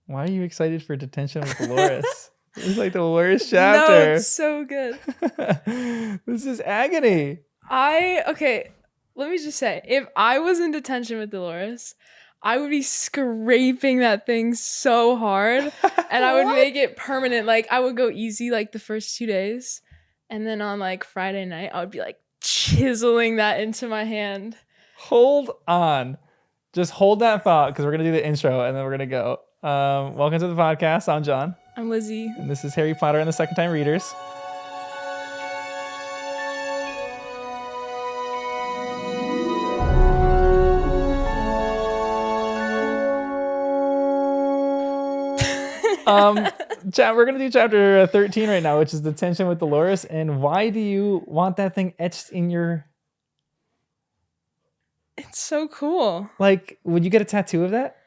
Why are you excited for Detention with Dolores? It's like the worst No, chapter. it's so good. This is agony. Okay, let me just say, if I was in Detention with Dolores, I would be scraping that thing so hard and I would What? make it permanent. Like I would go easy like the first 2 days. And then on like Friday night, I would be like chiseling that into my hand. Hold on. Just hold that thought because we're going to do the intro and then we're going to go. Welcome to the podcast. I'm John. I'm Lizzie. And this is Harry Potter and the Second Time Readers. We're gonna do chapter 13 right now, which is Detention with Dolores. And why do you want that thing etched in your? It's so cool. Like, would you get a tattoo of that?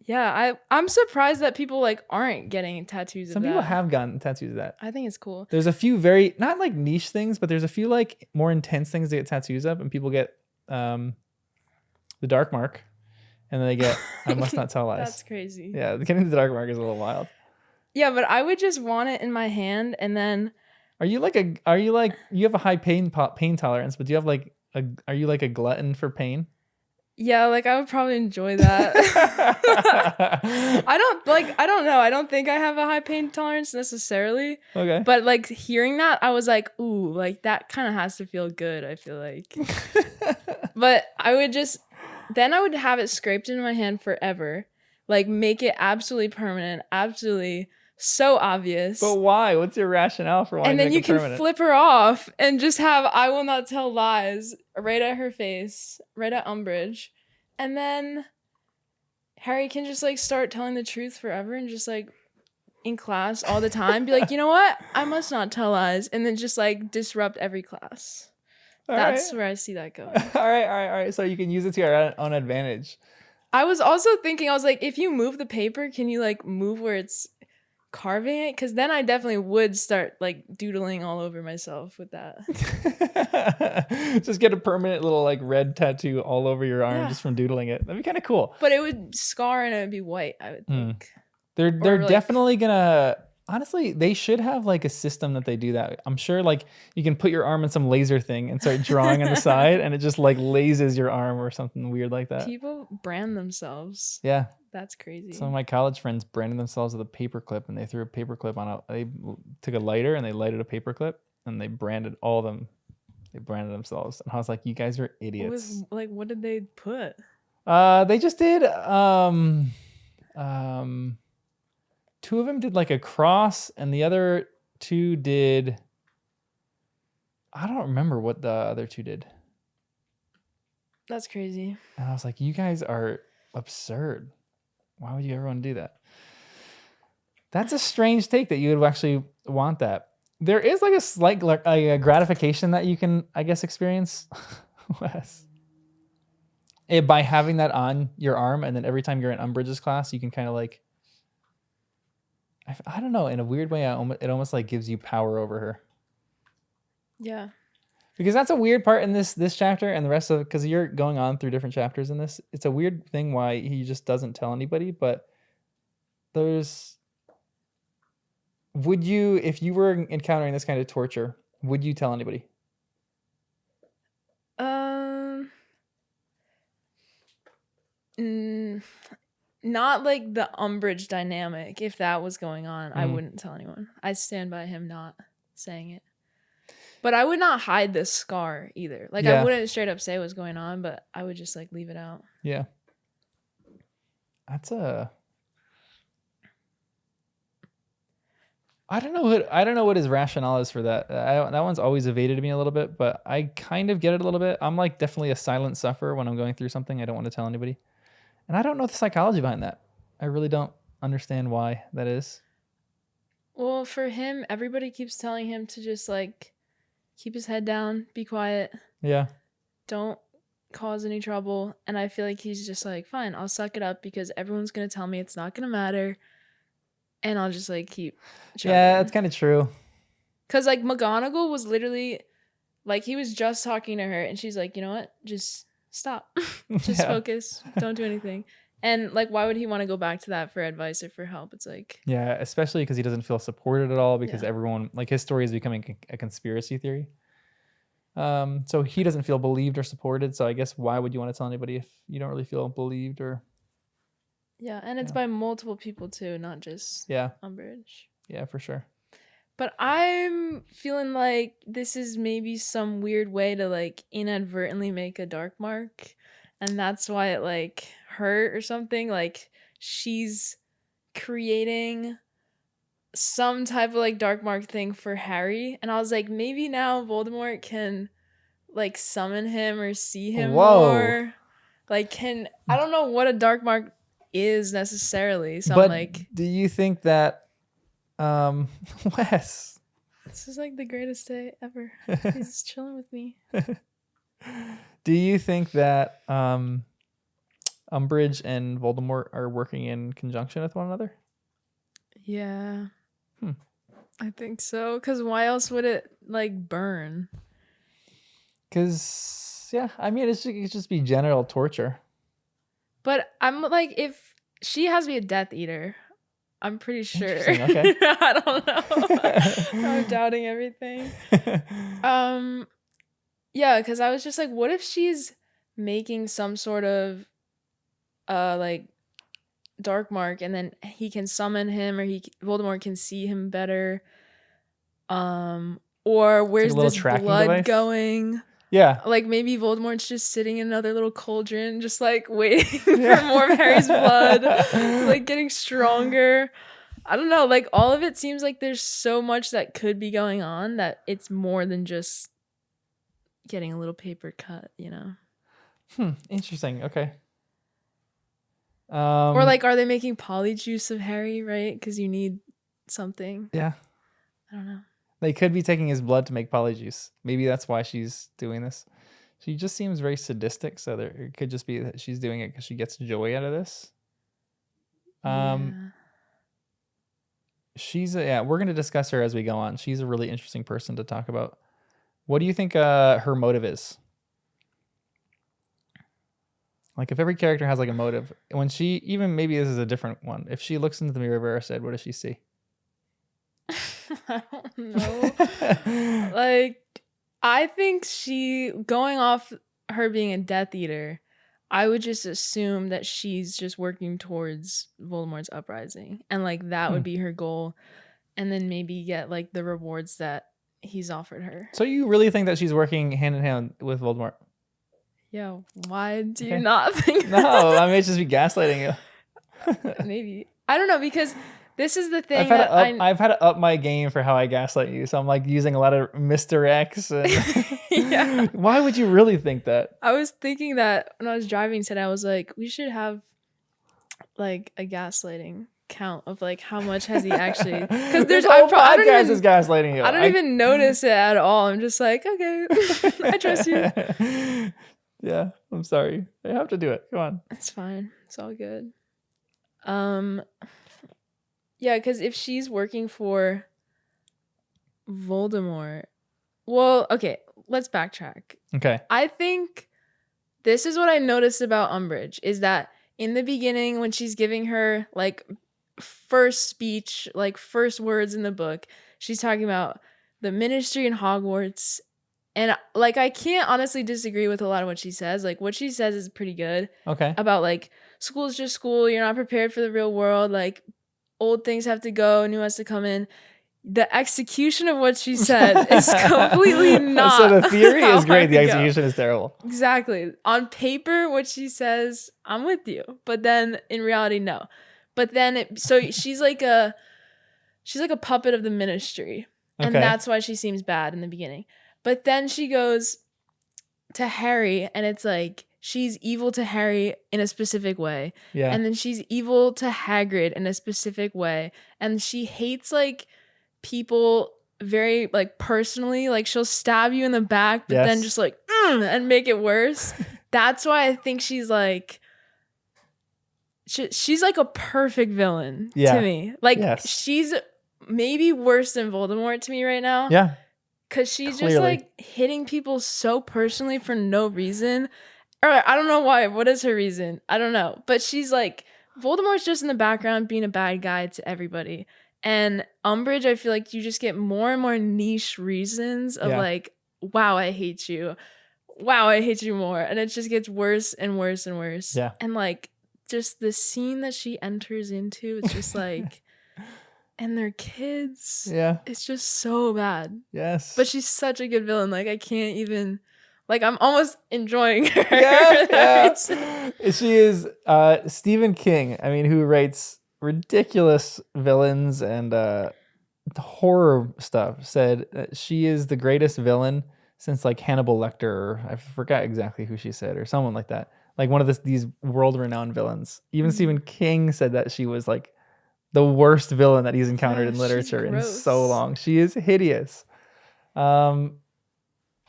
Yeah, I'm surprised that people like aren't getting tattoos of that. Some people have gotten tattoos of that. I think it's cool. There's a few very not like niche things, but there's a few like more intense things to get tattoos of, and people get the dark mark, and then they get I must not tell lies. That's crazy. Yeah, getting the dark mark is a little wild. Yeah, but I would just want it in my hand, and then. Are you like you have a high pain tolerance, but do you have like are you like a glutton for pain? Yeah, like I would probably enjoy that. I don't know. I don't think I have a high pain tolerance necessarily. Okay. But like hearing that, I was like, ooh, like that kind of has to feel good, I feel like. But I would have it scraped into my hand forever. Like make it absolutely permanent, absolutely so obvious. But why? What's your rationale for wanting and then to you make it can permanent? flip her off and just have I will not tell lies right at her face, right at Umbridge. And then Harry can just like start telling the truth forever and just like in class all the time be like, you know what? I must not tell lies. And then just like disrupt every class. That's where I see that going. All right. So you can use it to your own advantage. I was also thinking, I was like, if you move the paper, can you like move where it's carving it? Because then I definitely would start like doodling all over myself with that. Just get a permanent little like red tattoo all over your arm just from doodling it. That'd be kind of cool. But it would scar and it would be white, I would think. They're definitely gonna. Honestly, they should have like a system that they do that. I'm sure like you can put your arm in some laser thing and start drawing on the side and it just like lasers your arm or something weird like that. People brand themselves. Yeah. That's crazy. Some of my college friends branded themselves with a paperclip and they threw a paperclip on they took a lighter and they lighted a paperclip and they branded all of them. They branded themselves. And I was like, you guys are idiots. What did they put? They just did two of them did like a cross and the other two did I don't remember what the other two did. That's crazy. And I was like, you guys are absurd. Why would you ever want to do that? That's a strange take that you would actually want that. There is like a slight gratification that you can, I guess, experience Wes. By having that on your arm and then every time you're in Umbridge's class, you can kind of like I don't know, in a weird way, it almost like gives you power over her. Yeah. Because that's a weird part in this chapter and the rest of it, because you're going on through different chapters in this. It's a weird thing why he just doesn't tell anybody, but would you, if you were encountering this kind of torture, would you tell anybody? Not like the Umbridge dynamic. If that was going on, I wouldn't tell anyone. I'd stand by him not saying it. But I would not hide this scar either. Like I wouldn't straight up say what's going on, but I would just like leave it out. Yeah. That's I don't know what his rationale is for that. That one's always evaded me a little bit, but I kind of get it a little bit. I'm like definitely a silent sufferer when I'm going through something. I don't want to tell anybody. And I don't know the psychology behind that. I really don't understand why that is. Well, for him, everybody keeps telling him to just like keep his head down, be quiet. Yeah. Don't cause any trouble. And I feel like he's just like, fine, I'll suck it up because everyone's going to tell me it's not going to matter. And I'll just like keep chugging. Yeah, that's kind of true. Because like McGonagall was literally like, he was just talking to her and she's like, you know what? Just stop. Just focus. Don't do anything. And like, why would he want to go back to that for advice or for help? It's like, Yeah, especially because he doesn't feel supported at all because Yeah. everyone, like his story is becoming a conspiracy theory. So he doesn't feel believed or supported. So I guess why would you want to tell anybody if you don't really feel believed or yeah, and it's Yeah. by multiple people too, not just yeah, Umbridge. yeah, for sure. But I'm feeling like this is maybe some weird way to like inadvertently make a dark mark, and that's why it like hurt or something. Like she's creating some type of like dark mark thing for Harry, and I was like, maybe now Voldemort can like summon him or see him Whoa. more. Like, I don't know what a dark mark is necessarily. So But I'm like, do you think that, Wes, this is like the greatest day ever. He's chilling with me. do you think that Umbridge and Voldemort are working in conjunction with one another? Yeah. Hmm. I think so. Because why else would it like burn? Because yeah, I mean, it could just be genital torture. But I'm like, if she has to be a Death Eater, I'm pretty sure. Interesting, okay. I don't know. I'm doubting everything. Yeah, because I was just like, what if she's making some sort of like dark mark, and then he can summon him, or Voldemort can see him better. Or where's little this tracking blood device? going? Yeah. Like maybe Voldemort's just sitting in another little cauldron, just like waiting Yeah. for more of Harry's blood, like getting stronger. I don't know. Like all of it seems like there's so much that could be going on that it's more than just getting a little paper cut, you know? Interesting. Okay. Or like, are they making polyjuice of Harry, right? Because you need something. Yeah. I don't know. They could be taking his blood to make polyjuice. Maybe that's why she's doing this. She just seems very sadistic, so it could just be that she's doing it because she gets joy out of this. Yeah. We're going to discuss her as we go on. She's a really interesting person to talk about. What do you think her motive is? Like if every character has like a motive, when she, even maybe this is a different one. If she looks into the mirror of Erised, what does she see? I don't know. Like, I think going off her being a Death Eater, I would just assume that she's just working towards Voldemort's uprising. And like that would be her goal. And then maybe get like the rewards that he's offered her. So you really think that she's working hand in hand with Voldemort? Yeah, why do you not think No, that? I may just be gaslighting you. Maybe. I don't know, because this is the thing I've had to up my game for how I gaslight you. So I'm like using a lot of Mr. X. And Yeah. Why would you really think that? I was thinking that when I was driving today, I was like, we should have like a gaslighting count of like how much has he actually, because this whole I podcast is gaslighting you. I don't even notice it at all. I'm just like, okay, I trust you. Yeah, I'm sorry. I have to do it. Come on. It's fine. It's all good. Yeah, because if she's working for Voldemort, well, okay, let's backtrack. Okay. I think this is what I noticed about Umbridge, is that in the beginning when she's giving her like first speech, like first words in the book, she's talking about the ministry in Hogwarts. And like, I can't honestly disagree with a lot of what she says. Like what she says is pretty good. Okay. About like, school's just school. You're not prepared for the real world. Like old things have to go, new has to come in. The execution of what she said is completely not. So the theory is how great. I The go. execution is terrible. Exactly. On paper, what she says, I'm with you. But then in reality, no. But then she's like a puppet of the ministry. And Okay. that's why she seems bad in the beginning. But then she goes to Harry, and it's like she's evil to Harry in a specific way. Yeah. And then she's evil to Hagrid in a specific way. And she hates like people very like personally. Like she'll stab you in the back, but then just like and make it worse. That's why I think she's like she's like a perfect villain to me. Like she's maybe worse than Voldemort to me right now. Yeah. Because she's Clearly. just like hitting people so personally for no reason. Or I don't know why. What is her reason? I don't know. But she's like, Voldemort's just in the background being a bad guy to everybody. And Umbridge, I feel like you just get more and more niche reasons of Yeah. like, wow, I hate you. Wow, I hate you more. And it just gets worse and worse and worse. Yeah. And like just the scene that she enters into, it's just like, and their kids. Yeah. It's just so bad. Yes. But she's such a good villain. Like I can't even, like I'm almost enjoying her. yeah. She is Stephen King. I mean, who writes ridiculous villains and horror stuff, said that she is the greatest villain since like Hannibal Lecter, or I forgot exactly who she said, or someone like that. Like one of these world-renowned villains. Even Stephen King said that she was like the worst villain that he's encountered in literature in so long. She is hideous. And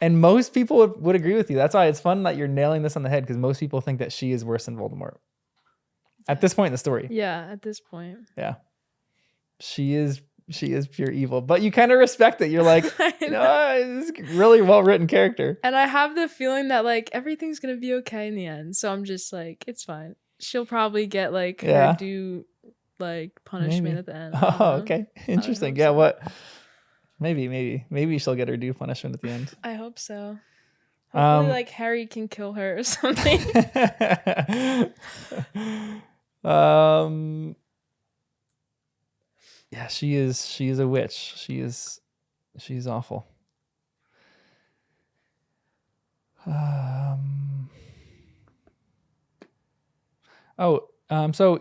most people would agree with you. That's why it's fun that you're nailing this on the head, because most people think that she is worse than Voldemort. At this point in the story. Yeah, at this point. Yeah. She is pure evil. But you kind of respect it. You're like, this is a really well-written character. And I have the feeling that like everything's gonna be okay in the end. So I'm just like, it's fine. She'll probably get like her due like punishment Maybe. at the end. Oh, okay. Interesting. Yeah, so. what? Maybe she'll get her due punishment at the end. I hope so. Hopefully, like Harry can kill her or something. Yeah, she is a witch. She's awful. So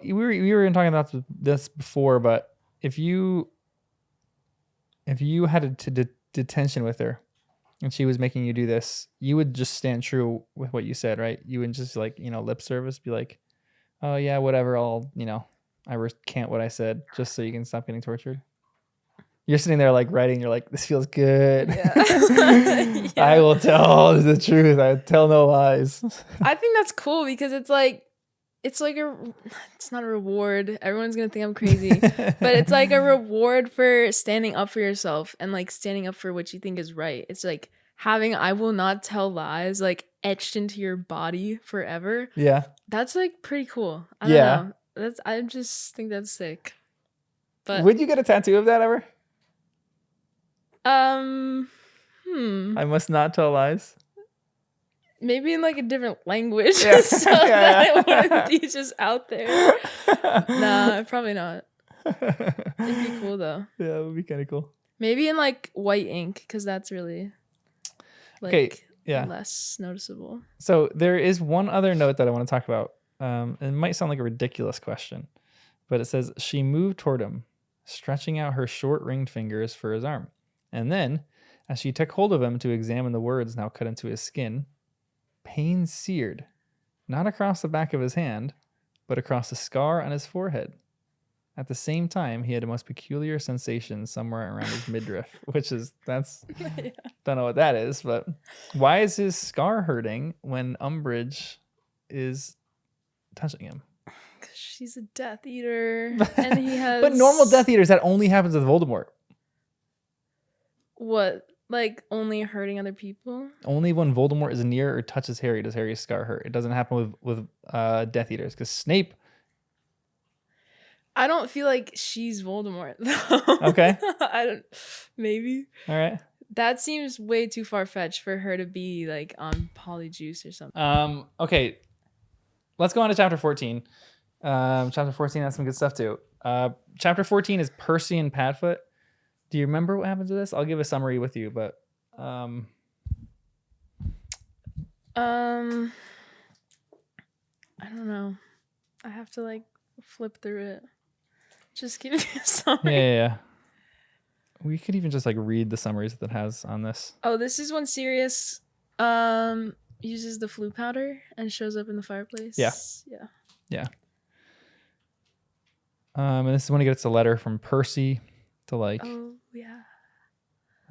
we were talking about this before, but if you had detention with her and she was making you do this, you would just stand true with what you said, right? You wouldn't just like, lip service, be like, oh yeah, whatever, I'll, I recant what I said just so you can stop getting tortured. You're sitting there like writing, you're like, this feels good. Yeah. I will tell the truth. I tell no lies. I think that's cool because it's not a reward. Everyone's gonna think I'm crazy, but it's like a reward for standing up for yourself and like standing up for what you think is right. It's like having "I will not tell lies" like etched into your body forever. Yeah, that's like pretty cool. I don't know. I just think that's sick. But would you get a tattoo of that ever? I must not tell lies. Maybe in like a different language, so that it wouldn't be just out there. Nah, probably not. It'd be cool though. Yeah, it would be kind of cool. Maybe in like white ink, because that's really like less noticeable. So there is one other note that I want to talk about. It might sound like a ridiculous question, but it says she moved toward him, stretching out her short ringed fingers for his arm. And then, as she took hold of him to examine the words now cut into his skin, pain seared, not across the back of his hand, but across the scar on his forehead. At the same time, he had a most peculiar sensation somewhere around his midriff, don't know what that is, but why is his scar hurting when Umbridge is touching him? Because she's a Death Eater, and he has... But normal Death Eaters, that only happens with Voldemort. What? Like only hurting other people? Only when Voldemort is near or touches Harry does Harry's scar hurt. It doesn't happen with Death Eaters, because Snape... I don't feel like she's Voldemort though. Okay. Maybe. All right. That seems way too far-fetched for her to be like on Polyjuice or something. Okay. Let's go on to chapter 14. Chapter 14 has some good stuff too. Chapter 14 is Percy and Padfoot. Do you remember what happens to this? I'll give a summary with you, but I don't know. I have to like flip through it. Just give me a summary. Yeah. We could even just like read the summaries that it has on this. Oh, this is when Sirius uses the flu powder and shows up in the fireplace. Yeah. And this is when he gets a letter from Percy to like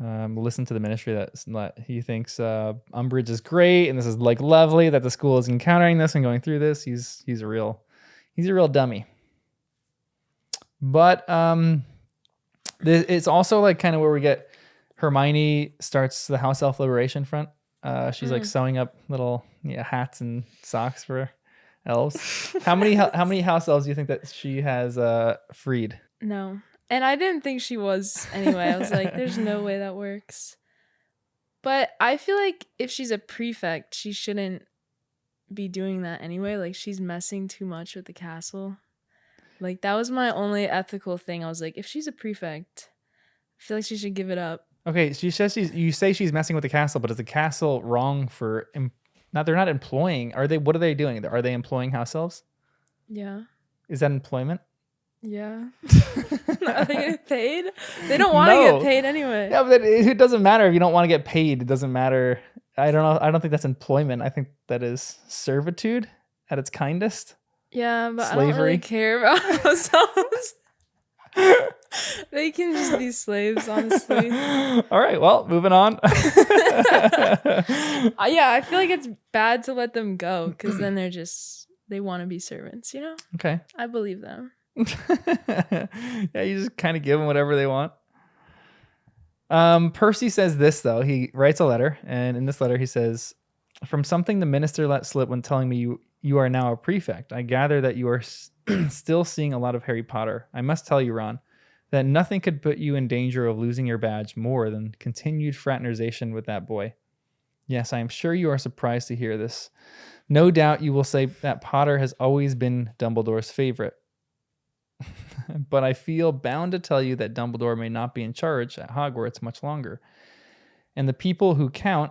listen to the ministry that he thinks Umbridge is great and this is like lovely that the school is encountering this and going through this. He's a real dummy. But it's also like kind of where we get Hermione starts the House Elf Liberation Front. She's like sewing up little Yeah, hats and socks for elves. How many house elves do you think that she has freed? No. And I didn't think she was anyway. I was like, there's no way that works. But I feel like if she's a prefect, she shouldn't be doing that anyway. Like, she's messing too much with the castle. Like, that was my only ethical thing. I was like, if she's a prefect, I feel like she should give it up. Okay, she says you say she's messing with the castle, but is the castle wrong for they're not employing. Are they? What are they doing? Are they employing house elves? Yeah. Is that employment? Yeah. Are they getting paid? They don't want to No. get paid anyway. Yeah, but it doesn't matter if you don't want to get paid. It doesn't matter. I don't know. I don't think that's employment. I think that is servitude at its kindest. Yeah, but I Slavery. don't really care about ourselves. They can just be slaves, honestly. All right. Well, moving on. Yeah, I feel like it's bad to let them go because then they want to be servants, you know? Okay. I believe them. Yeah, you just kind of give them whatever they want. Percy says this, though. He writes a letter, and in this letter he says, "From something the minister let slip when telling me you are now a prefect, I gather that you are still seeing a lot of Harry Potter. I must tell you, Ron, that nothing could put you in danger of losing your badge more than continued fraternization with that boy. Yes, I am sure you are surprised to hear this. No doubt you will say that Potter has always been Dumbledore's favorite. But I feel bound to tell you that Dumbledore may not be in charge at Hogwarts much longer. And the people who count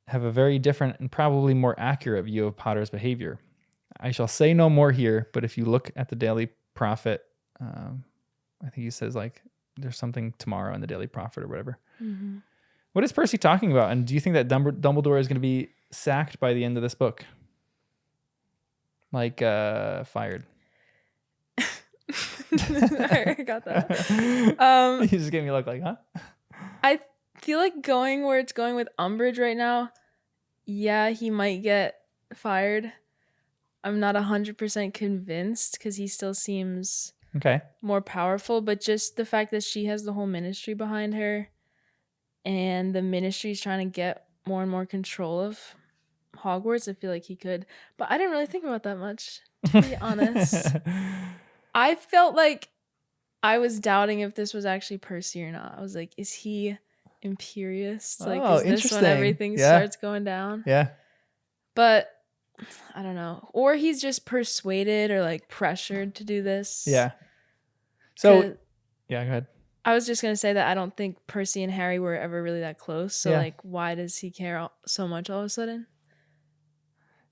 have a very different and probably more accurate view of Potter's behavior. I shall say no more here, but if you look at the Daily Prophet, I think he says like there's something tomorrow in the Daily Prophet or whatever. Mm-hmm. What is Percy talking about? And do you think that Dumbledore is going to be sacked by the end of this book? Like fired? I got that. You just gave me a look like, huh? I feel like going where it's going with Umbridge right now, yeah, he might get fired. I'm not 100% convinced because he still seems Okay. more powerful, but just the fact that she has the whole ministry behind her and the ministry is trying to get more and more control of Hogwarts, I feel like he could. But I didn't really think about that much, to be honest. I felt like I was doubting if this was actually Percy or not. I was like, is he imperious? Like, Oh, is this when interesting. everything Yeah. starts going down? Yeah. But I don't know. Or he's just persuaded or like pressured to do this. Yeah. So 'Cause yeah, go ahead. I was just going to say that I don't think Percy and Harry were ever really that close. So Yeah. like, why does he care so much all of a sudden?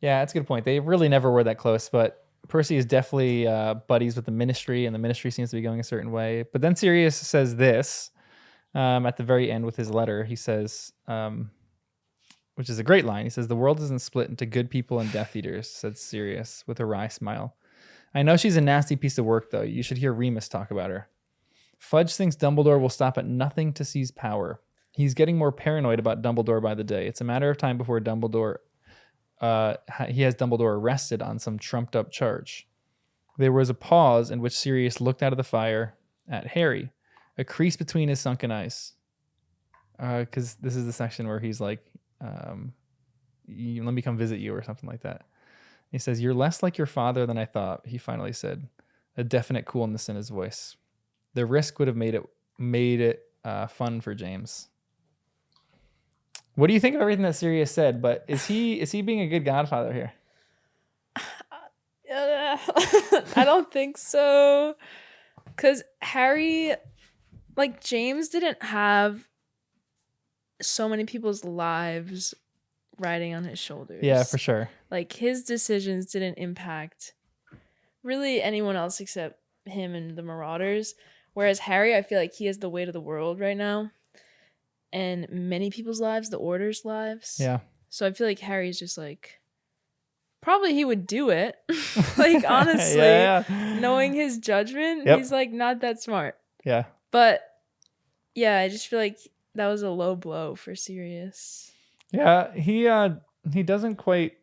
Yeah, that's a good point. They really never were that close, but Percy is definitely buddies with the ministry, and the ministry seems to be going a certain way. But then Sirius says this at the very end with his letter. He says, which is a great line. He says, "The world isn't split into good people and Death Eaters," said Sirius with a wry smile. "I know she's a nasty piece of work, though. You should hear Remus talk about her. Fudge thinks Dumbledore will stop at nothing to seize power. He's getting more paranoid about Dumbledore by the day. It's a matter of time before he has Dumbledore arrested on some trumped up charge." There was a pause in which Sirius looked out of the fire at Harry, a crease between his sunken eyes. Because this is the section where he's like, let me come visit you or something like that. He says, "You're less like your father than I thought," he finally said, a definite coolness in his voice. The risk would have made it fun for James. What do you think of everything that Sirius said? But is he being a good godfather here? I don't think so. Because Harry, like, James didn't have so many people's lives riding on his shoulders. Yeah, for sure. Like, his decisions didn't impact really anyone else except him and the Marauders. Whereas Harry, I feel like he has the weight of the world right now. And many people's lives, the Order's lives. Yeah. So I feel like Harry's just like, probably he would do it. Like, honestly, yeah. knowing his judgment, Yep. he's like not that smart. Yeah. But yeah, I just feel like that was a low blow for Sirius. Yeah, he doesn't quite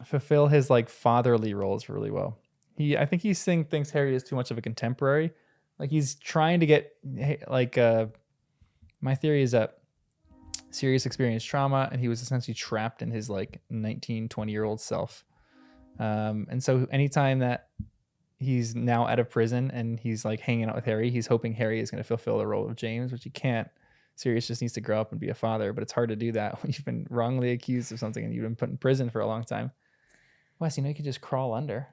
fulfill his like fatherly roles really well. I think thinks Harry is too much of a contemporary. Like, he's trying to get like my theory is that Sirius experienced trauma, and he was essentially trapped in his like 19, 20-year-old self. And so anytime that he's now out of prison and he's like hanging out with Harry, he's hoping Harry is going to fulfill the role of James, which he can't. Sirius just needs to grow up and be a father, but it's hard to do that when you've been wrongly accused of something and you've been put in prison for a long time. Wes, you could just crawl under.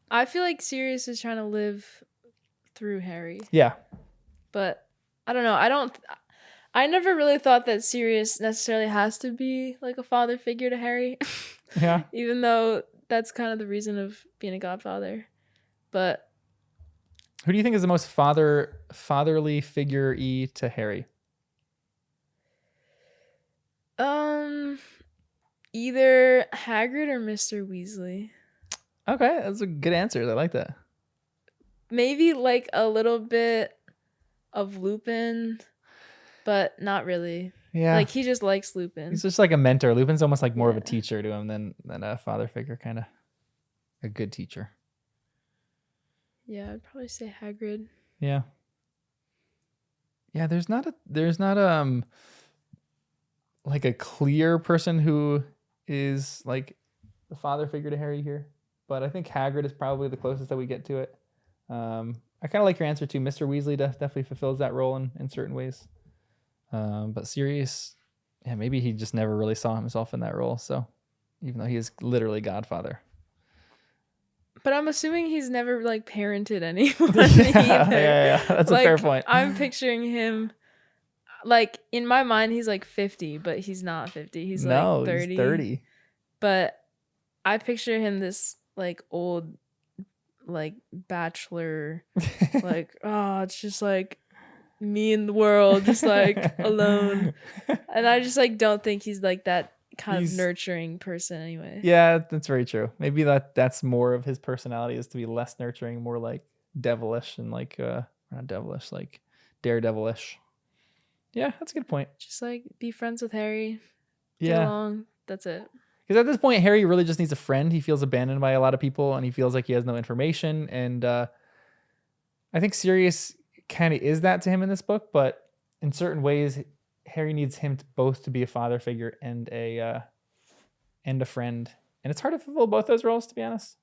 I feel like Sirius is trying to live through Harry. Yeah. But I don't know. I never really thought that Sirius necessarily has to be like a father figure to Harry. Yeah. Even though that's kind of the reason of being a godfather. But who do you think is the most fatherly figure-y to Harry? Either Hagrid or Mr. Weasley. Okay, that's a good answer. I like that. Maybe like a little bit of Lupin, but not really. Yeah. Like he just likes Lupin. He's just like a mentor. Lupin's almost like more of a teacher to him than a father figure, kind of a good teacher. Yeah, I'd probably say Hagrid. Yeah. Yeah, there's not like a clear person who is like the father figure to Harry here, but I think Hagrid is probably the closest that we get to it. I kind of like your answer too. Mr. Weasley definitely fulfills that role in certain ways. But Sirius, yeah, maybe he just never really saw himself in that role. So even though he is literally Godfather. But I'm assuming he's never like parented anyone yeah, either. Yeah. That's like, a fair point. I'm picturing him like in my mind he's like 50, but he's not 50. He's like 30. He's 30. But I picture him this like old like bachelor like it's just like me in the world, just like alone. And I just like don't think he's like that kind of nurturing person anyway. Yeah, that's very true. Maybe that's more of his personality, is to be less nurturing, more like devilish and like not devilish, like daredevilish. Yeah, that's a good point. Just like be friends with Harry. Yeah. Get along. That's it. Because at this point, Harry really just needs a friend. He feels abandoned by a lot of people and he feels like he has no information. And I think Sirius kind of is that to him in this book, but in certain ways, Harry needs him both to be a father figure and a friend. And it's hard to fulfill both those roles, to be honest.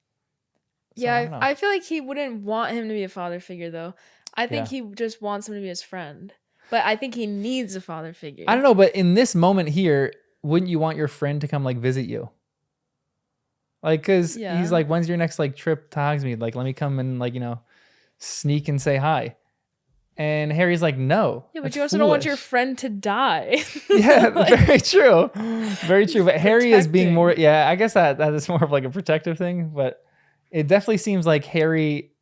So, yeah, I feel like he wouldn't want him to be a father figure, though. I think he just wants him to be his friend. But I think he needs a father figure. I don't know, but in this moment here, wouldn't you want your friend to come like visit you? Like, because he's like, when's your next like trip to Hogsmeade? Like, let me come and like, sneak and say hi. And Harry's like, no. Yeah, but you also don't want your friend to die. Yeah, very true. Very true. But Harry is being more, I guess that is more of like a protective thing. But it definitely seems like Harry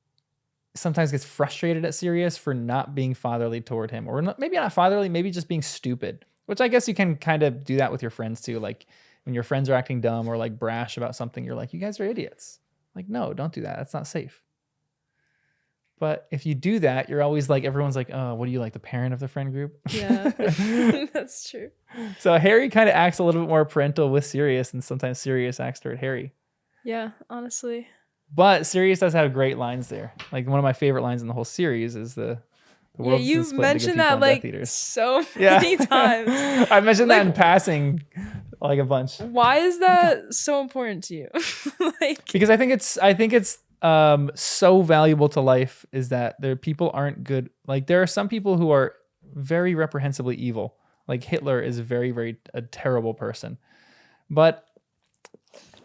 sometimes gets frustrated at Sirius for not being fatherly toward him. Or maybe not fatherly, maybe just being stupid. Which I guess you can kind of do that with your friends too. Like when your friends are acting dumb or like brash about something, you're like, you guys are idiots. Like, no, don't do that. That's not safe. But if you do that, you're always like, everyone's like, oh, what do you like, the parent of the friend group? Yeah, that's true. So Harry kind of acts a little bit more parental with Sirius, and sometimes Sirius acts toward Harry. Yeah, honestly. But Sirius does have great lines there. Like one of my favorite lines in the whole series is the world's you've mentioned that like so many times. I mentioned that in passing like a bunch. Why is that so important to you? Because I think it's so valuable to life is that people aren't good. Like there are some people who are very reprehensibly evil. Like Hitler is very, very a terrible person. But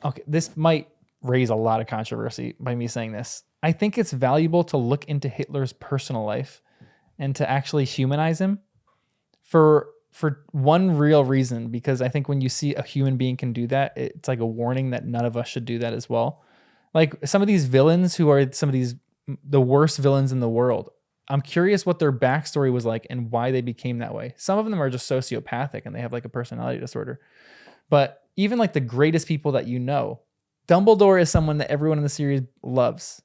okay, this might raise a lot of controversy by me saying this. I think it's valuable to look into Hitler's personal life and to actually humanize him for one real reason, because I think when you see a human being can do that, it's like a warning that none of us should do that as well. Like some of these villains who are the worst villains in the world, I'm curious what their backstory was like and why they became that way. Some of them are just sociopathic and they have like a personality disorder. But even like the greatest people that Dumbledore is someone that everyone in the series loves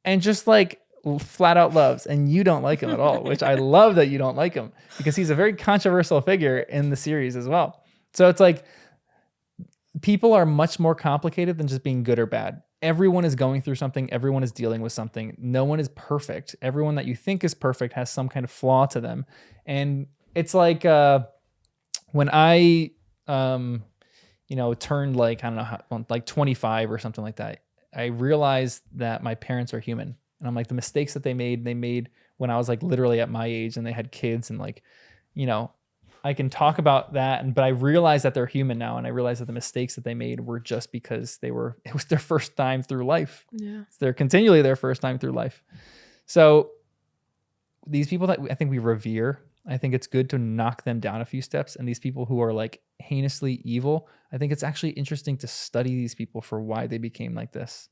and just like flat out loves, and you don't like him at all, which I love that you don't like him because he's a very controversial figure in the series as well. So it's like people are much more complicated than just being good or bad. Everyone is going through something. Everyone is dealing with something. No one is perfect. Everyone that you think is perfect has some kind of flaw to them. And it's like when I turned like I don't know how, like 25 or something like that. I realized that my parents are human, and I'm like the mistakes that they made when I was like literally at my age, and they had kids, and like, you know, I can talk about that, but I realize that they're human now, and I realize that the mistakes that they made were just because it was their first time through life. Yeah. They're continually their first time through life. So these people that I think we revere, I think it's good to knock them down a few steps. And these people who are like heinously evil, I think it's actually interesting to study these people for why they became like this.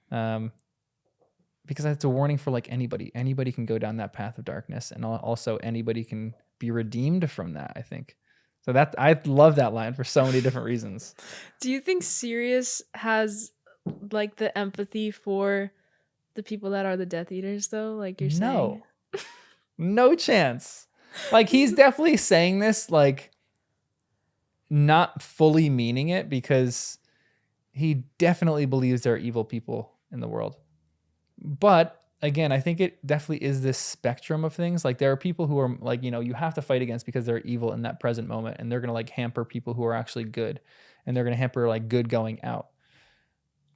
Because that's a warning for like anybody. Anybody can go down that path of darkness, and also anybody can be redeemed from that, I think. So that I love that line for so many different reasons. Do you think Sirius has like the empathy for the people that are the Death Eaters though? Like you're saying? No chance. Like he's definitely saying this like not fully meaning it, because he definitely believes there are evil people in the world. But again, I think it definitely is this spectrum of things. Like there are people who are like, you have to fight against because they're evil in that present moment, and they're going to like hamper people who are actually good, and they're going to hamper like good going out.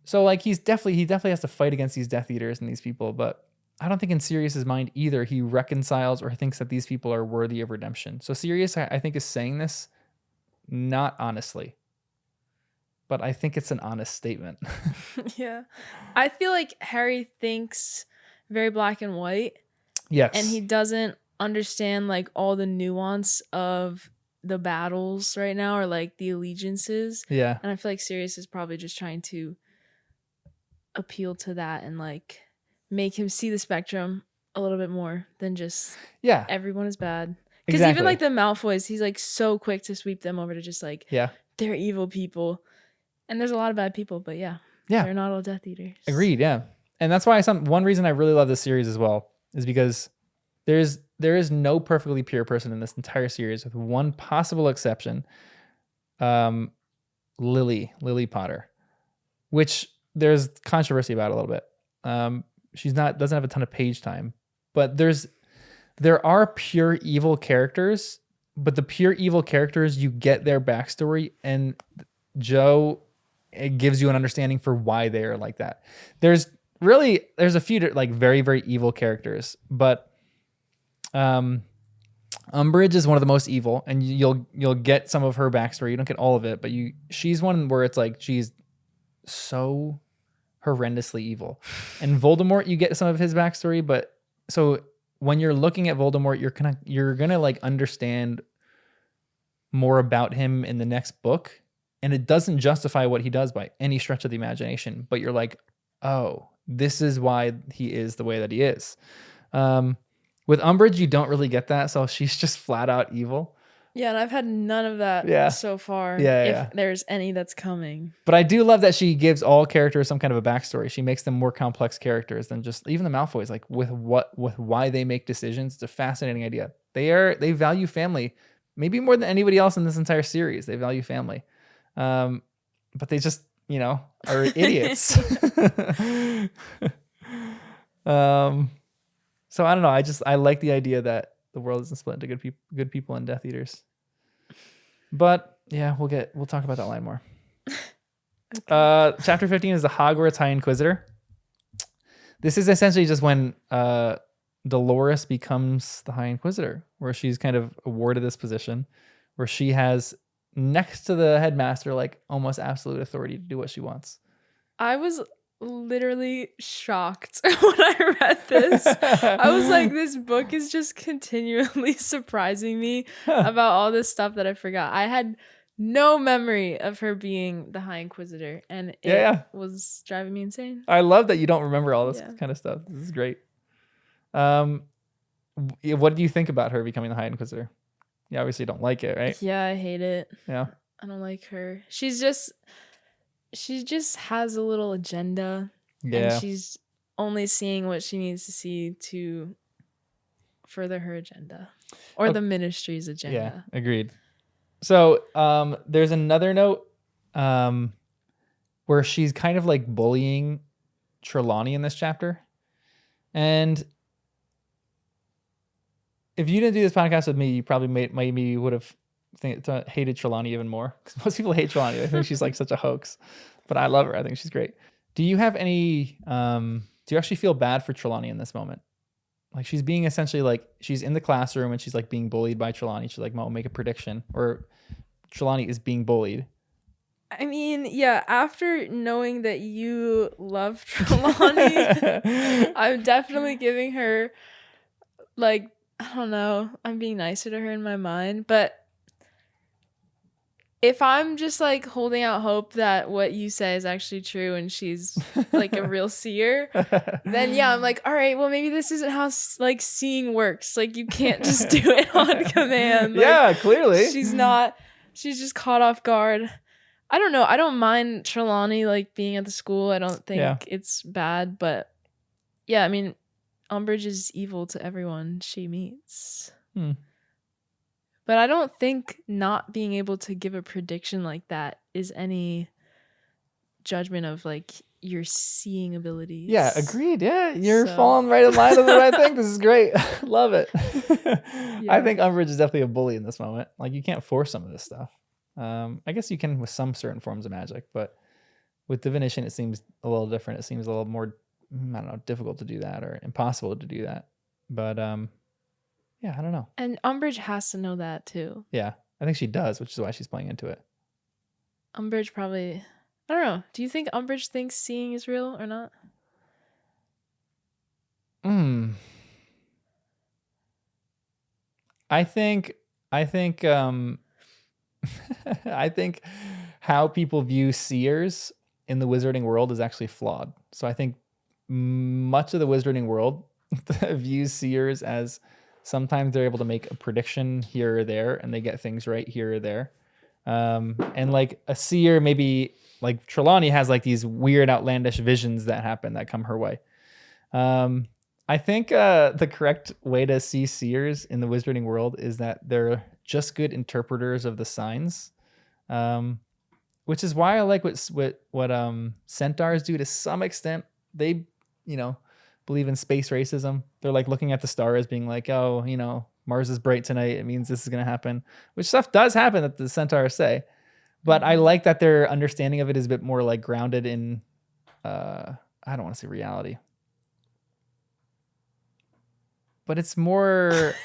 So like he definitely has to fight against these Death Eaters and these people, but I don't think in Sirius's mind either he reconciles or thinks that these people are worthy of redemption. So Sirius, I think, is saying this not honestly, but I think it's an honest statement. Yeah. I feel like Harry thinks very black and white. Yes. And he doesn't understand like all the nuance of the battles right now, or like the allegiances. Yeah. And I feel like Sirius is probably just trying to appeal to that and like make him see the spectrum a little bit more than just everyone is bad. Because even like the Malfoys, he's like so quick to sweep them over to just like they're evil people. And there's a lot of bad people, but they're not all Death Eaters. Agreed. Yeah. And that's why one reason I really love this series as well is because there is no perfectly pure person in this entire series, with one possible exception. Lily Potter, which there's controversy about a little bit. Doesn't have a ton of page time, but there are pure evil characters, but the pure evil characters, you get their backstory, and it gives you an understanding for why they are like that. There's a few like very, very evil characters, but Umbridge is one of the most evil, and you'll get some of her backstory. You don't get all of it, but she's one where it's like she's so horrendously evil. And Voldemort, you get some of his backstory, but so when you're looking at Voldemort, you're gonna like understand more about him in the next book, and it doesn't justify what he does by any stretch of the imagination. But you're like, oh, this is why he is the way that he is. With Umbridge, you don't really get that, so she's just flat out evil. Yeah, and I've had none of that so far. If there's any that's coming. But I do love that she gives all characters some kind of a backstory. She makes them more complex characters than just even the Malfoys. Like with why they make decisions. It's a fascinating idea. They value family, maybe more than anybody else in this entire series. They value family, but they just are idiots. So I don't know. I like the idea that the world isn't split into good people and Death Eaters. But yeah, we'll talk about that line more. Okay. Chapter 15 is the Hogwarts High Inquisitor. This is essentially just when Dolores becomes the High Inquisitor, where she's kind of awarded this position, where she has, next to the headmaster, like almost absolute authority to do what she wants. I was literally shocked when I read this. I was like, this book is just continually surprising me about all this stuff that I forgot. I had no memory of her being the High Inquisitor, and it was driving me insane. I love that you don't remember all this kind of stuff. This is great. What do you think about her becoming the High Inquisitor? You obviously don't like it, right? Yeah, I hate it. Yeah. I don't like her. She just has a little agenda. Yeah. And she's only seeing what she needs to see to further her agenda. Or the ministry's agenda. Yeah, agreed. So there's another note where she's kind of like bullying Trelawney in this chapter. And if you didn't do this podcast with me, you probably maybe would have hated Trelawney even more, because most people hate Trelawney. I think she's like such a hoax, but I love her. I think she's great. Do you have any? Do you actually feel bad for Trelawney in this moment? Like she's being essentially like she's in the classroom and she's like being bullied by Trelawney. She's like, "Mo, make a prediction," or Trelawney is being bullied. I mean, yeah, after knowing that you love Trelawney, I'm definitely giving her, like, I don't know, I'm being nicer to her in my mind. But if I'm just like holding out hope that what you say is actually true and she's like a real seer, then yeah, I'm like, all right, well, maybe this isn't how like seeing works. Like you can't just do it on command. Like, yeah, clearly. She's just caught off guard. I don't know. I don't mind Trelawney like being at the school. I don't think it's bad, but yeah, I mean, Umbridge is evil to everyone she meets. But I don't think not being able to give a prediction like that is any judgment of like your seeing abilities. Yeah, agreed. Yeah, you're falling right in line with what I think. This is great. Love it. Yeah. I think Umbridge is definitely a bully in this moment. Like you can't force some of this stuff. I guess you can with some certain forms of magic, but with divination, it seems a little different. It seems a little more, I don't know, difficult to do that or impossible to do that. But yeah, I don't know. And Umbridge has to know that too. Yeah, I think she does, which is why she's playing into it. Umbridge probably, I don't know. Do you think Umbridge thinks seeing is real or not? I think I think how people view seers in the wizarding world is actually flawed. So I think much of the wizarding world views seers as sometimes they're able to make a prediction here or there and they get things right here or there. And like a seer, maybe like Trelawney has like these weird outlandish visions that happen that come her way. I think the correct way to see seers in the wizarding world is that they're just good interpreters of the signs, which is why I like what centaurs do to some extent. They, believe in space racism. They're like looking at the stars being like, oh, Mars is bright tonight. It means this is going to happen, which stuff does happen that the centaurs say. But I like that their understanding of it is a bit more like grounded in, I don't want to say reality, but it's more,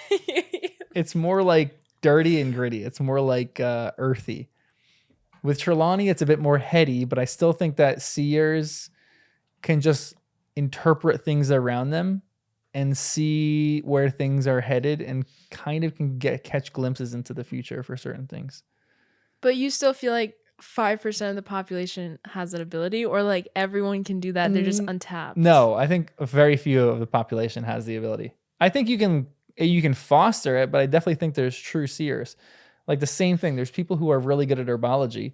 it's more like dirty and gritty. It's more like earthy. With Trelawney, it's a bit more heady, but I still think that seers can just interpret things around them and see where things are headed and kind of can catch glimpses into the future for certain things. But you still feel like 5% of the population has that ability, or like everyone can do that? They're just untapped. No, I think very few of the population has the ability. I think you can foster it, but I definitely think there's true seers. Like the same thing. There's people who are really good at herbology,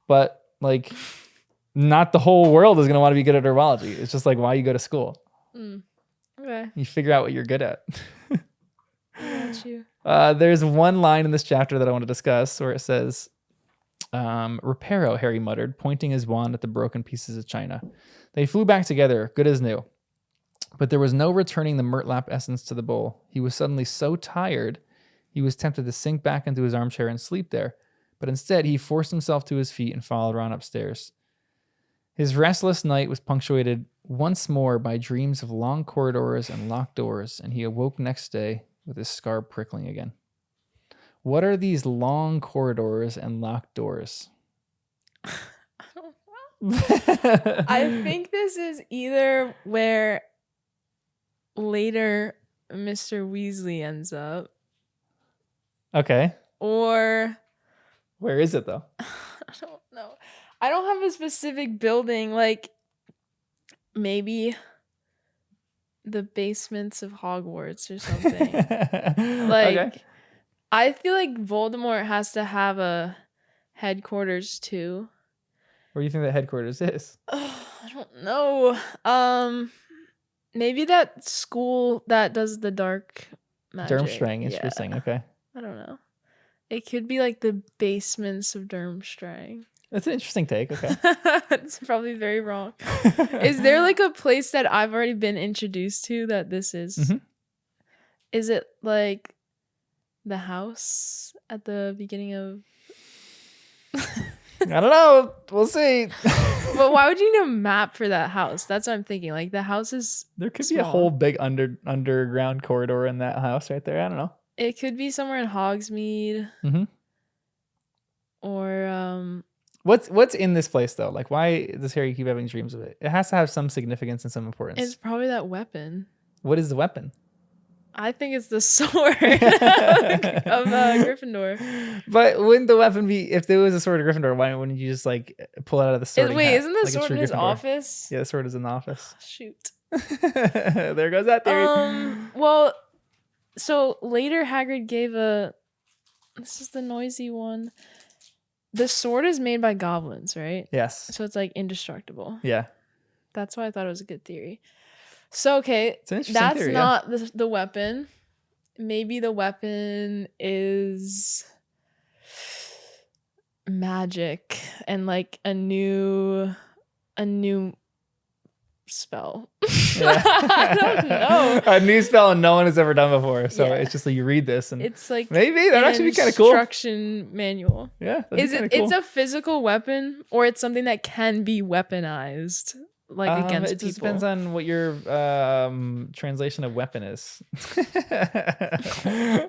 but like not the whole world is going to want to be good at herbology. It's just like why you go to school. Okay. You figure out what you're good at. Got you. There's one line in this chapter that I want to discuss where it says, Reparo, Harry muttered, pointing his wand at the broken pieces of china. They flew back together, good as new. But there was no returning the Murtlap essence to the bowl. He was suddenly so tired, he was tempted to sink back into his armchair and sleep there. But instead, he forced himself to his feet and followed Ron upstairs. His restless night was punctuated once more by dreams of long corridors and locked doors, and he awoke next day with his scar prickling again. What are these long corridors and locked doors? I don't know. I think this is either where later Mr. Weasley ends up. Okay. Or where is it though? I don't know. I don't have a specific building. Like maybe the basements of Hogwarts or something. Like okay. I feel like Voldemort has to have a headquarters too. Where do you think that headquarters is? I don't know. Maybe that school that does the dark magic. Durmstrang, interesting. Yeah. Okay. I don't know. It could be like the basements of Durmstrang. That's an interesting take. Okay. It's probably very wrong. Is there like a place that I've already been introduced to that this is? Mm-hmm. Is it like the house at the beginning of. I don't know. We'll see. But why would you need a map for that house? That's what I'm thinking. Like the house is. There could be a small. whole big underground corridor in that house right there. I don't know. It could be somewhere in Hogsmeade. Mhm. Or What's in this place though? Like, why does Harry keep having dreams of it? It has to have some significance and some importance. it's probably that weapon. What is the weapon? I think it's the sword of Gryffindor. But wouldn't the weapon be, if there was a sword of Gryffindor, why wouldn't you just like pull it out of the sword? Wait, isn't the like a sword true in his Gryffindor? office? Yeah, the sword is in the office. Shoot. There goes that theory. Well, so later Hagrid gave a. This is the noisy one. The sword is made by goblins, right? Yes. So it's like indestructible. Yeah. That's why I thought it was a good theory. So okay, It's an interesting that's theory, not the weapon. Maybe the weapon is magic and like a new spell. Yeah. I don't know. A new spell and no one has ever done before. So Yeah. it's just like you read this and It's like maybe that'd an actually be kind of cool. Instruction manual. Yeah. Is it? It's a physical weapon, or it's something that can be weaponized, like against it just people. depends on what your translation of weapon is.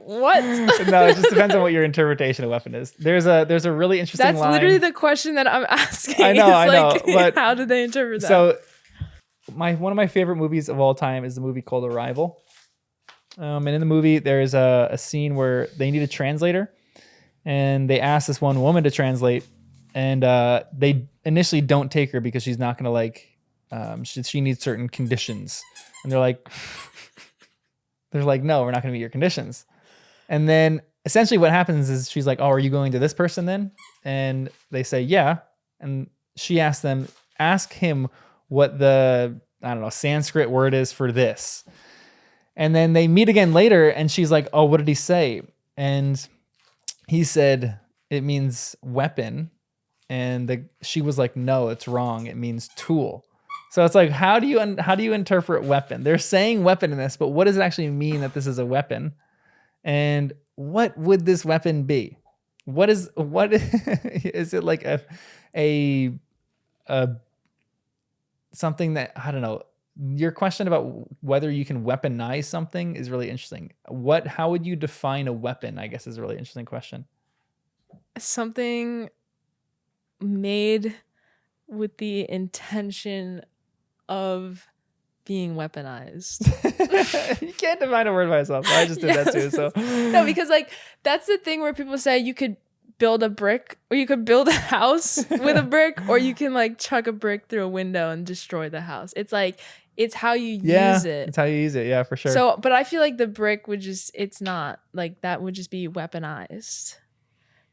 What? No, it just depends on what your interpretation of weapon is. There's a really interesting That's line. literally the question that I'm asking. I know, is I know, like, but- how did they interpret that? So one of my favorite movies of all time is the movie called Arrival. And in the movie, there's a scene where they need a translator, and they ask this one woman to translate, and they initially don't take her because she's not going to she needs certain conditions, and they're like, no, we're not going to meet your conditions. And then essentially what happens is she's like, oh, are you going to this person then? And they say, yeah. And she asks them, ask him what the, I don't know, Sanskrit word is for this. And then they meet again later and she's like, oh, what did he say? And he said, it means weapon. And she was like, no, it's wrong. It means tool. So it's like, how do you interpret weapon? They're saying weapon in this, but what does it actually mean that this is a weapon? And what would this weapon be? What is it like a something that, I don't know. Your question about whether you can weaponize something is really interesting. How would you define a weapon, I guess, is a really interesting question. Something made with the intention of being weaponized. You can't define a word by itself. I just did that too. So No, because like that's the thing where people say you could build a brick, or you could build a house with a brick, or you can like chuck a brick through a window and destroy the house. It's like, it's how you use it. It's how you use it. Yeah, for sure. So, but I feel like the brick would just, it's not like that would just be weaponized.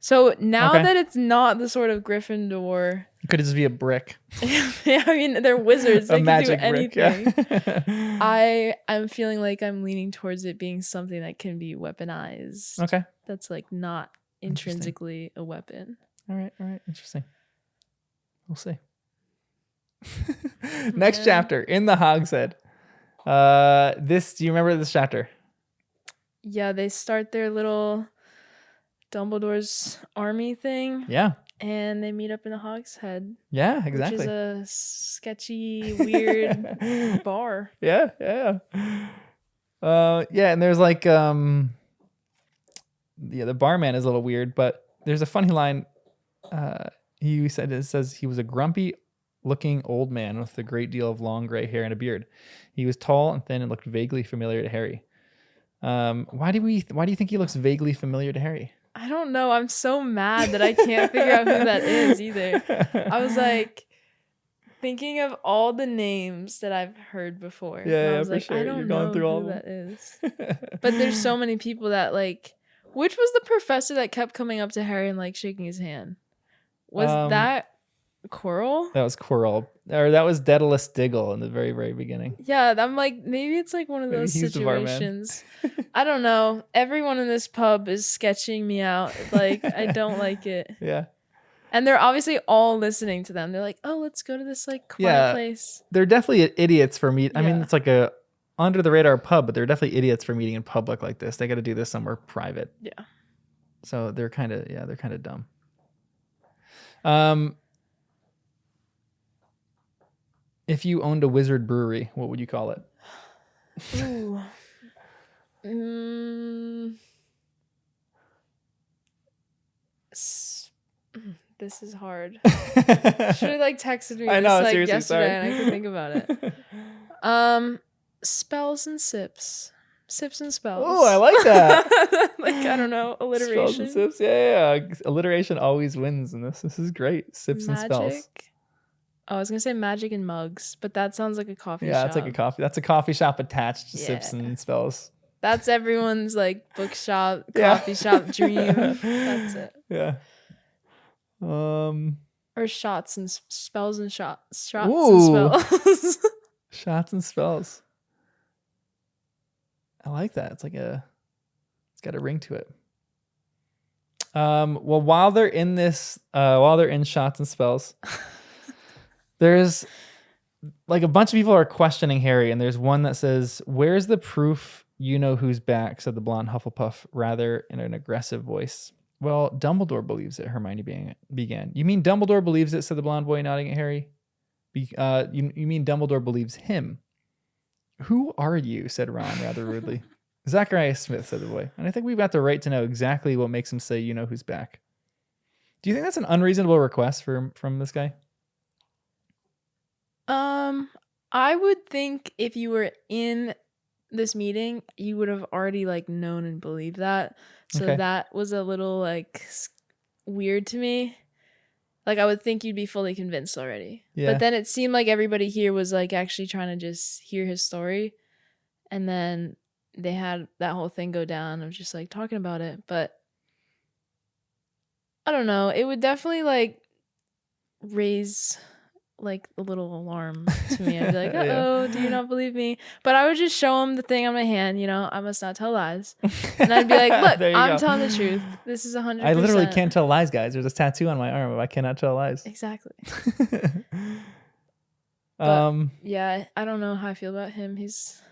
So now Okay. that it's not the sort of Gryffindor, It could just be a brick. I mean, they're wizards. They A can do magic brick. anything. Yeah. I'm feeling like I'm leaning towards it being something that can be weaponized. Okay. That's like not Interesting. intrinsically a weapon. All right. Interesting. We'll see. Next Yeah. chapter in the Hogshead. Do you remember this chapter? Yeah, they start their little Dumbledore's army thing, Yeah. and they meet up in the Hogshead, Yeah, which exactly. is a sketchy, weird bar. Yeah. Yeah, and there's like the barman is a little weird, but there's a funny line. It says he was a grumpy looking old man with a great deal of long gray hair and a beard. He was tall and thin and looked vaguely familiar to Harry. Why do you think he looks vaguely familiar to Harry? I don't know. I'm so mad that I can't figure out who that is either. I was like thinking of all the names that I've heard before. and I was for like, sure. I You're don't going know through all who of that is. But there's so many people that like. Which was the professor that kept coming up to Harry and like shaking his hand? Was that Quirrell? That was Quirrell, or that was Daedalus Diggle in the very, very beginning. Yeah, I'm like, maybe it's like one of Maybe those he's the barman. situations. I don't know. Everyone in this pub is sketching me out. Like, I don't like it. Yeah. And they're obviously all listening to them. They're like, oh, let's go to this like quiet Yeah. place. They're definitely idiots for me. I mean, Yeah. it's like a under the radar pub, but they're definitely idiots for meeting in public like this. They got to do this somewhere private. Yeah. So they're kind of dumb. If you owned a Wizard brewery, what would you call it? Ooh. This is hard. Should have like texted me I know, this like seriously, yesterday sorry. and I could think about it. Spells and sips. Sips and spells. Oh, I like that. Like, I don't know, alliteration. Spells and sips. Yeah. Alliteration always wins in this. This is great. Sips and spells. Magic. Oh, I was gonna say magic and mugs, but that sounds like a coffee shop. Yeah, it's like a coffee. That's a coffee shop attached to sips Yeah. and spells. That's everyone's like bookshop, Yeah. coffee shop dream. That's it. Yeah. Or shots and spells and shots Ooh. and spells. Shots and spells. I like that. It's got a ring to it. Well, while they're in shots and spells, there's like a bunch of people are questioning Harry, and there's one that says, "Where's the proof you know who's back?" said the blonde Hufflepuff, rather in an aggressive voice. "Well, Dumbledore believes it," Hermione began. "You mean Dumbledore believes it?" said the blonde boy, nodding at Harry. You mean Dumbledore believes him? "Who are you?" said Ron rather rudely. "Zacharias Smith," said the boy. "And I think we've got the right to know exactly what makes him say you know who's back." Do you think that's an unreasonable request from this guy? I would think if you were in this meeting, you would have already like known and believed that. So Okay. that was a little like weird to me. Like I would think you'd be fully convinced already. Yeah. But then it seemed like everybody here was like actually trying to just hear his story. And then they had that whole thing go down of just like talking about it. But I don't know. It would definitely like raise like a little alarm to me. I'd be like, Yeah. "Uh-oh, do you not believe me?" But I would just show him the thing on my hand, I must not tell lies. And I'd be like, "Look, There you I'm go. telling the truth. This is 100%." I literally can't tell lies, guys. There's a tattoo on my arm. I cannot tell lies. Exactly. um. Yeah, I don't know how I feel about him. He's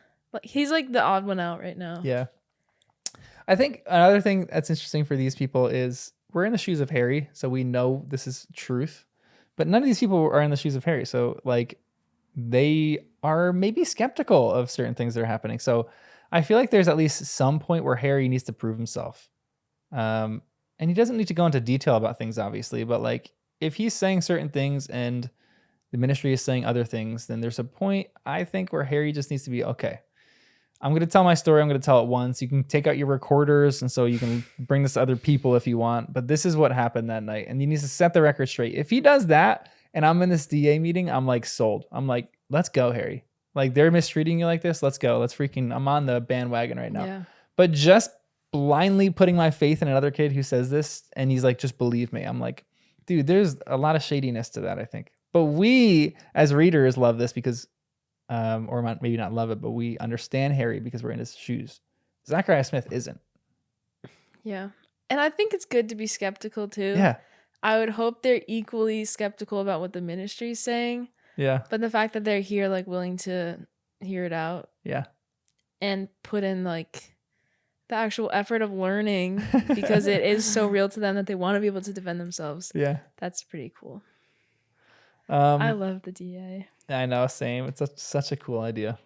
like the odd one out right now. Yeah. I think another thing that's interesting for these people is we're in the shoes of Harry, so we know this is truth. But none of these people are in the shoes of Harry. So like they are maybe skeptical of certain things that are happening. So I feel like there's at least some point where Harry needs to prove himself. And he doesn't need to go into detail about things, obviously, but like if he's saying certain things and the ministry is saying other things, then there's a point, I think, where Harry just needs to be, okay, I'm going to tell my story. I'm going to tell it once. You can take out your recorders, and so you can bring this to other people if you want. But this is what happened that night, and you need to set the record straight. If he does that, and I'm in this DA meeting, I'm like sold. I'm like, let's go, Harry. Like they're mistreating you like this. Let's go. I'm on the bandwagon right now. Yeah. But just blindly putting my faith in another kid who says this, and he's like, just believe me. I'm like, dude, there's a lot of shadiness to that, I think. But we as readers love this because. Or maybe not love it, but we understand Harry because we're in his shoes. Zacharias Smith isn't. Yeah. And I think it's good to be skeptical too. Yeah. I would hope they're equally skeptical about what the ministry is saying. Yeah. But the fact that they're here, like willing to hear it out Yeah. and put in like the actual effort of learning because it is so real to them that they want to be able to defend themselves. Yeah. That's pretty cool. I love the DA. I know, same. It's such a cool idea.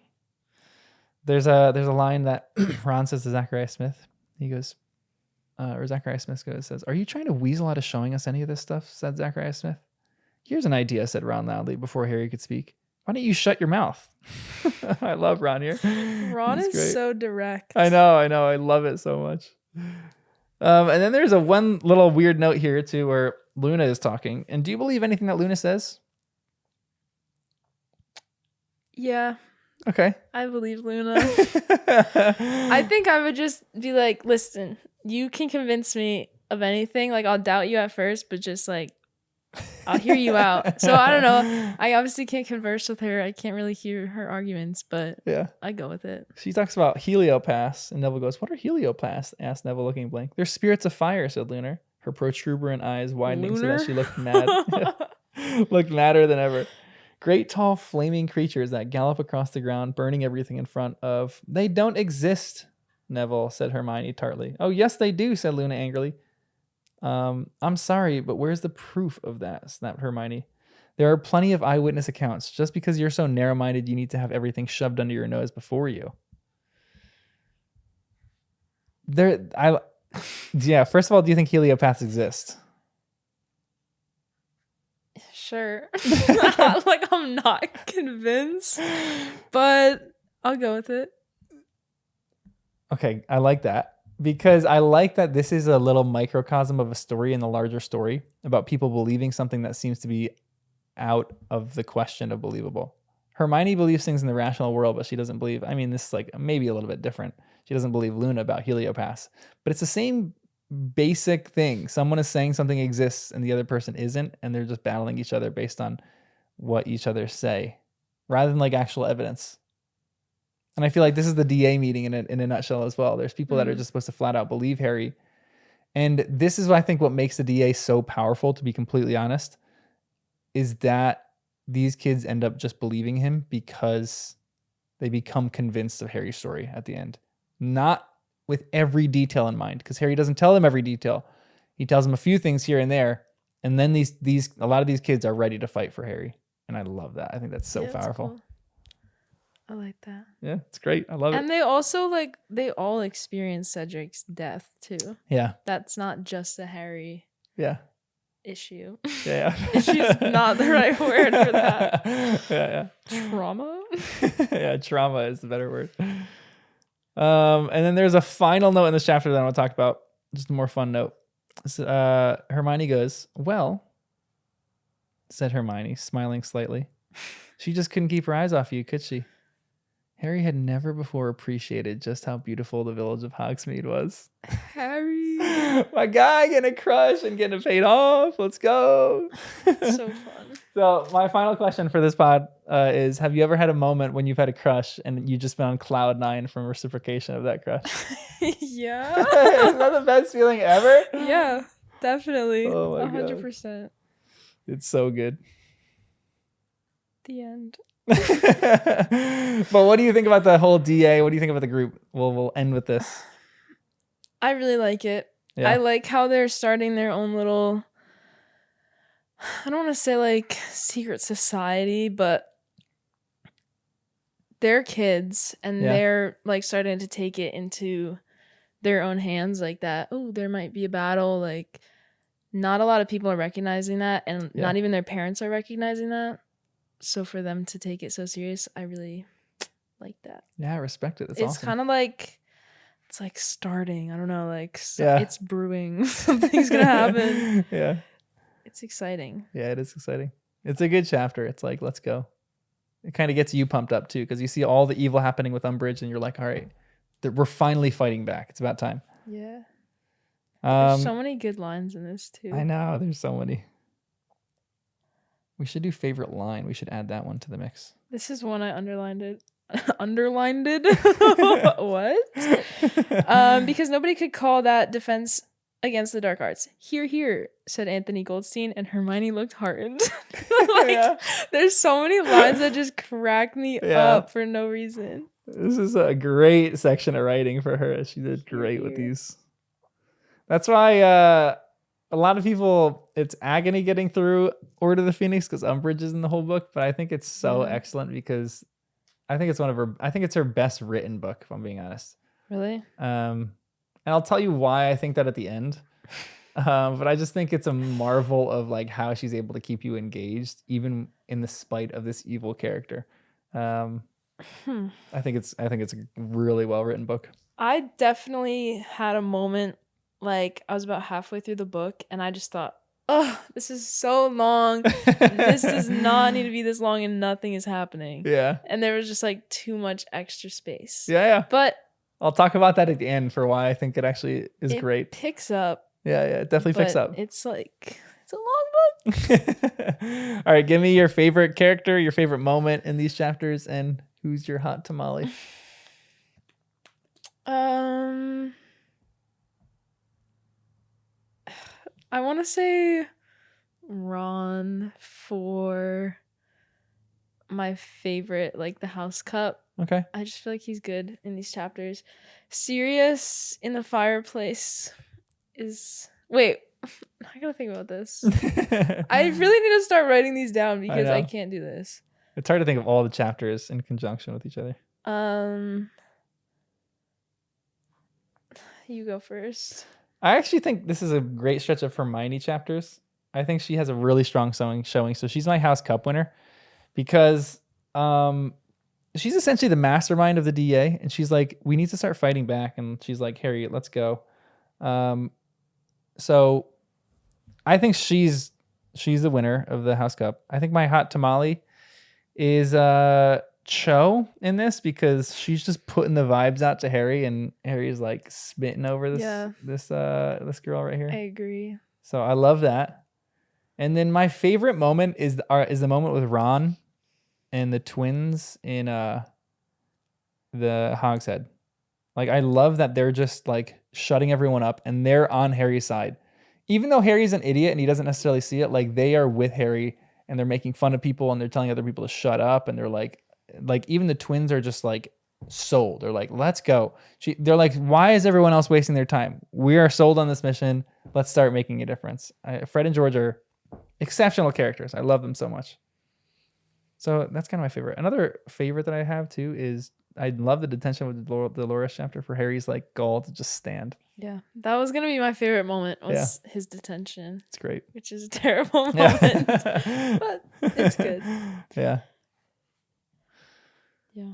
There's a line that Ron says to Zacharias Smith. He goes, or Zacharias Smith says, "Are you trying to weasel out of showing us any of this stuff?" said Zacharias Smith. "Here's an idea," said Ron loudly before Harry could speak. "Why don't you shut your mouth?" I love Ron here. Ron He's is great. so direct. I know. I love it so much. And then there's one little weird note here too, where Luna is talking. And do you believe anything that Luna says? Yeah, Okay. I believe Luna. I think I would just be like, "Listen, you can convince me of anything. Like, I'll doubt you at first, but just like, I'll hear you out." So I don't know. I obviously can't converse with her. I can't really hear her arguments, but Yeah. I go with it. She talks about heliopaths, and Neville goes, "What are heliopaths?" asked Neville, looking blank. "They're spirits of fire," said Luna, her protuberant eyes widening so that she looked mad. Looked madder than ever. Great tall flaming creatures that gallop across the ground, burning everything in front of. They don't exist, Neville, said Hermione tartly. Oh, yes, they do, said Luna angrily. I'm sorry, but where's the proof of that? Snapped Hermione. There are plenty of eyewitness accounts. Just because you're so narrow-minded, you need to have everything shoved under your nose before you. Yeah, first of all, do you think heliopaths exist? Sure. Like, I'm not convinced, but I'll go with it. Okay, I like that because I like that this is a little microcosm of a story in the larger story about people believing something that seems to be out of the question of believable. Hermione believes things in the rational world, but she doesn't believe. I mean, this is like maybe a little bit different. She doesn't believe Luna about heliopaths, but it's the same basic thing. Someone is saying something exists and the other person isn't, and they're just battling each other based on what each other say rather than like actual evidence. And I feel like this is the DA meeting in a nutshell as well. There's people that are just supposed to flat out believe Harry. And this is what I think what makes the DA so powerful, to be completely honest, is that these kids end up just believing him because they become convinced of Harry's story at the end. Not with every detail in mind, because Harry doesn't tell them every detail. He tells them a few things here and there, and then a lot of these kids are ready to fight for Harry. And I love that. I think that's so powerful. Cool. I like that. Yeah, it's great. I love it. And they also they all experience Cedric's death too. Yeah. That's not just a Harry issue. Yeah. Issue's not the right word for that. Yeah. Trauma? Yeah, trauma is the better word. And then there's a final note in this chapter that I want to talk about. Just a more fun note. Hermione goes, "Well," said Hermione, smiling slightly. "She just couldn't keep her eyes off you, could she?" Harry had never before appreciated just how beautiful the village of Hogsmeade was. Harry. My guy getting a crush and getting it paid off. Let's go. So fun. So my final question for this pod is, have you ever had a moment when you've had a crush and you just been on cloud 9 from reciprocation of that crush? Yeah. Isn't that the best feeling ever? Yeah, definitely. Oh my 100%. It's so good. The end. But what do you think about the whole DA? What do you think about the group? We'll end with this. I really like it. Yeah. I like how they're starting their own little, I don't want to say like secret society, but they're kids and they're like starting to take it into their own hands like that. Oh, there might be a battle. Like, not a lot of people are recognizing that, and not even their parents are recognizing that. So for them to take it so serious, I really like that. Yeah, I respect it. That's It's awesome. kind of like, it's like starting. I don't know, like it's brewing. Something's gonna happen. Yeah. It's exciting. Yeah, it is exciting. It's a good chapter. It's like, let's go. It kind of gets you pumped up too, because you see all the evil happening with Umbridge, and you're like, all right, we're finally fighting back. It's about time. Yeah. There's so many good lines in this too. I know. There's so many. We should do favorite line. We should add that one to the mix. This is one I underlined it. Underlined it? What? Because nobody could call that defense against the dark arts. Hear, hear, said Anthony Goldstein, and Hermione looked heartened. There's so many lines that just crack me up for no reason. This is a great section of writing for her. She did great with these. That's why a lot of people, it's agony getting through Order of the Phoenix because Umbridge is in the whole book, but I think it's so excellent because I think it's her best written book, if I'm being honest. Really? And I'll tell you why I think that at the end. But I just think it's a marvel of like how she's able to keep you engaged, even in the spite of this evil character. I think it's a really well written book. I definitely had a moment, like I was about halfway through the book and I just thought, oh, this is so long. This does not need to be this long and nothing is happening. Yeah. And there was just like too much extra space. Yeah. But I'll talk about that at the end for why I think it actually is great. It picks up. Yeah, it definitely picks up. It's like, it's a long book. All right, give me your favorite character, your favorite moment in these chapters, and who's your hot tamale? I want to say Ron for my favorite, like the house cup. Okay. I just feel like he's good in these chapters. Sirius in the fireplace is wait. I gotta think about this. I really need to start writing these down because I know. can't do this. It's hard to think of all the chapters in conjunction with each other. You go first. I actually think this is a great stretch of Hermione chapters. I think she has a really strong showing. So she's my House Cup winner because she's essentially the mastermind of the DA, and she's like, we need to start fighting back, and she's like, Harry, let's go. So I think she's the winner of the House Cup. I think my hot tamale is Cho in this because she's just putting the vibes out to Harry, and Harry's like smitten over this girl right here. I agree. So I love that. And then my favorite moment is the moment with Ron and the twins in the Hogshead. Like, I love that they're just like shutting everyone up and they're on Harry's side. Even though Harry's an idiot and he doesn't necessarily see it, like they are with Harry and they're making fun of people and they're telling other people to shut up, and they're like even the twins are just like sold. They're like, let's go. They're like, why is everyone else wasting their time? We are sold on this mission. Let's start making a difference. Fred and George are exceptional characters. I love them so much. So that's kind of my favorite. Another favorite that I have too is I love the detention with the Dolores chapter for Harry's like gall to just stand. Yeah, that was gonna be my favorite moment. Was his detention? It's great. Which is a terrible moment, but it's good. Yeah. Yeah.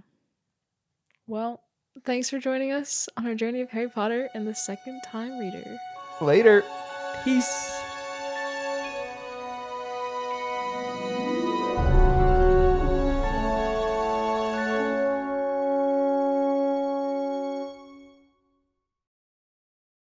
Well, thanks for joining us on our journey of Harry Potter and the Second Time Reader. Later. Peace.